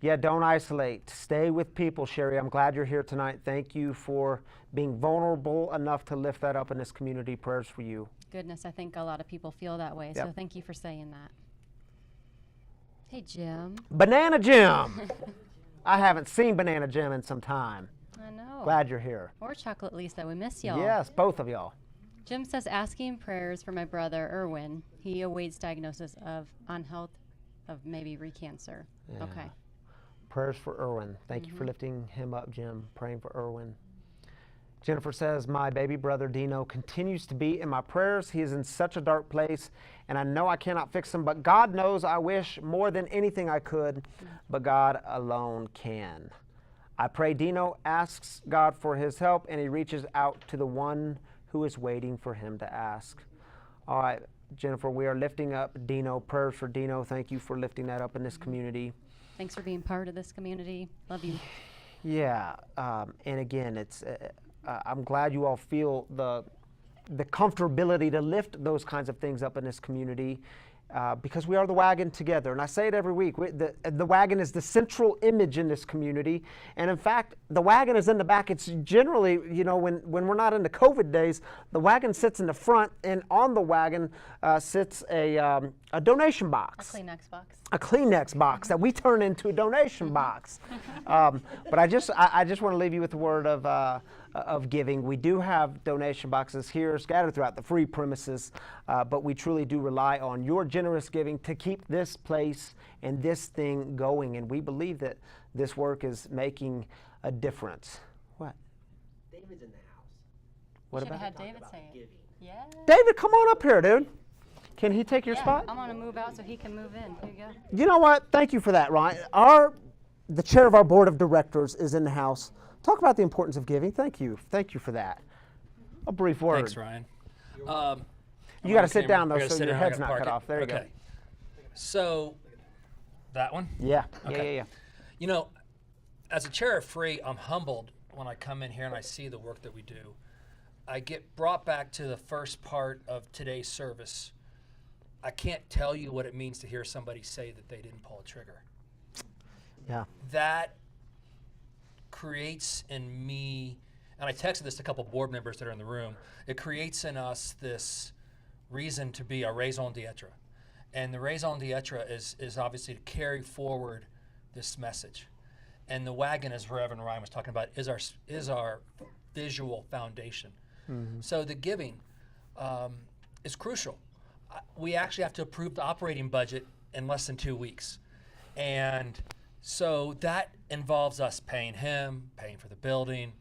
Yeah, don't isolate. Stay with people, Sherry. I'm glad you're here tonight. Thank you for being vulnerable enough to lift that up in this community. Prayers for you. Goodness, I think a lot of people feel that way, so thank you for saying that. Hey, Jim. Banana Jim. I haven't seen Banana Jim in some time. I know. Glad you're here. Or Chocolate Lisa, we miss y'all. Yes, both of y'all. Jim says, asking prayers for my brother, Erwin. He awaits diagnosis on health of maybe re-cancer. Yeah. Okay. Prayers for Erwin. Thank you for lifting him up, Jim. Praying for Erwin. Jennifer says, my baby brother Dino continues to be in my prayers. He is in such a dark place, and I know I cannot fix him, but God knows I wish more than anything I could, but God alone can. I pray Dino asks God for his help, and he reaches out to the one who is waiting for him to ask. All right, Jennifer, we are lifting up Dino. Prayers for Dino. Thank you for lifting that up in this community. Thanks for being part of this community. Love you. Yeah, and again, it's I'm glad you all feel the comfortability to lift those kinds of things up in this community, because we are the wagon together. And I say it every week. The wagon is the central image in this community. And in fact, the wagon is in the back. It's generally, you know, when we're not in the COVID days, the wagon sits in the front, and on the wagon sits a donation box. A Kleenex box. A Kleenex box that we turn into a donation box. But I just want to leave you with the word of giving. We do have donation boxes here scattered throughout the free premises, but we truly do rely on your generous giving to keep this place and this thing going. And we believe that this work is making a difference. What? David's in the house. What Should about have had David say it. Giving. Yeah. David? Come on up here, dude. Can he take your spot? I'm going to move out so he can move in. Here you go. You know what? Thank you for that, Ryan. The chair of our board of directors is in the house. Talk about the importance of giving. Thank you. Thank you for that. A brief word. Thanks, Ryan. You got to sit down, though, so your head's not cut off. There you go. So, that one? Yeah. Okay. Yeah. You know, as a chair of Free, I'm humbled when I come in here and I see the work that we do. I get brought back to the first part of today's service I can't tell you what it means to hear somebody say that they didn't pull a trigger. Yeah. That creates in me, and I texted this to a couple board members that are in the room, it creates in us this reason to be a raison d'etre. And the raison d'etre is obviously to carry forward this message. And the wagon, as Reverend Ryan was talking about, is our visual foundation. So the giving is crucial. We actually have to approve the operating budget in less than 2 weeks. And so that involves us paying him, paying for the building,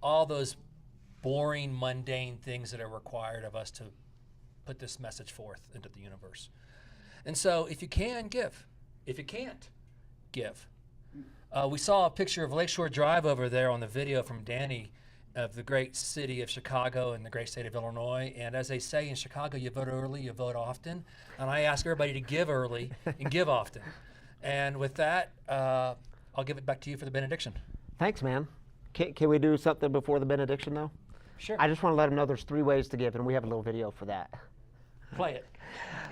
all those boring, mundane things that are required of us to put this message forth into the universe. And so if you can, give. If you can't, give. We saw a picture of Lakeshore Drive over there on the video from Danny of the great city of Chicago and the great state of Illinois. And as they say in Chicago, you vote early, you vote often. And I ask everybody to give early and give often. And with that, I'll give it back to you for the benediction. Thanks, man. Can we do something before the benediction, though? Sure. I just want to let them know there's 3 ways to give, and we have a little video for that. Play it.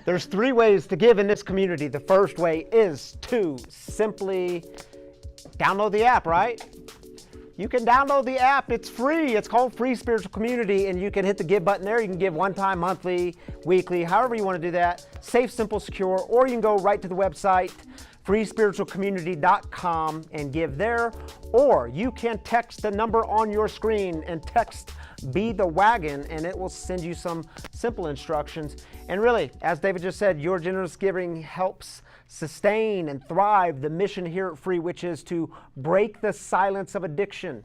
There's 3 ways to give in this community. The first way is to simply download the app, right? You can download the app. It's free. It's called Free Spiritual Community, and you can hit the give button there. You can give one time, monthly, weekly, however you want to do that. Safe, simple, secure, or you can go right to the website, freespiritualcommunity.com, and give there. Or you can text the number on your screen and text Be the Wagon, and it will send you some simple instructions. And really, as David just said, your generous giving helps sustain and thrive the mission here at Free, which is to break the silence of addiction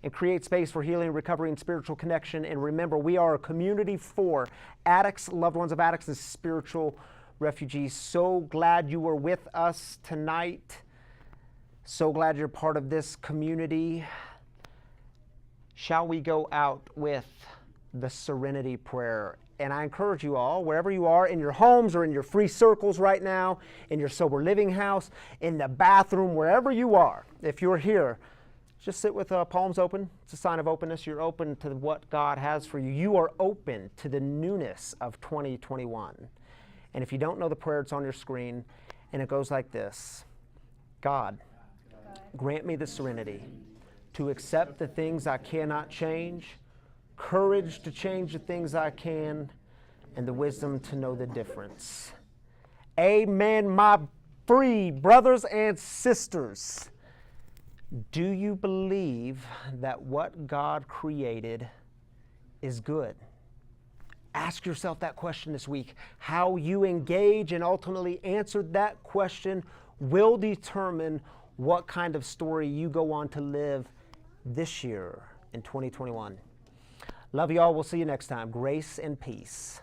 and create space for healing, recovery, and spiritual connection. And remember, we are a community for addicts, loved ones of addicts, and spiritual refugees. So glad you were with us tonight. So glad you're part of this community. Shall we go out with the Serenity Prayer? And I encourage you all, wherever you are, in your homes or in your free circles right now, in your sober living house, in the bathroom, wherever you are, if you're here, just sit with palms open. It's a sign of openness. You're open to what God has for you. You are open to the newness of 2021. And if you don't know the prayer, it's on your screen, and it goes like this. God, grant me the serenity to accept the things I cannot change, courage to change the things I can, and the wisdom to know the difference. Amen, my free brothers and sisters. Do you believe that what God created is good? Ask yourself that question this week. How you engage and ultimately answer that question will determine what kind of story you go on to live this year in 2021. Love you all. We'll see you next time. Grace and peace.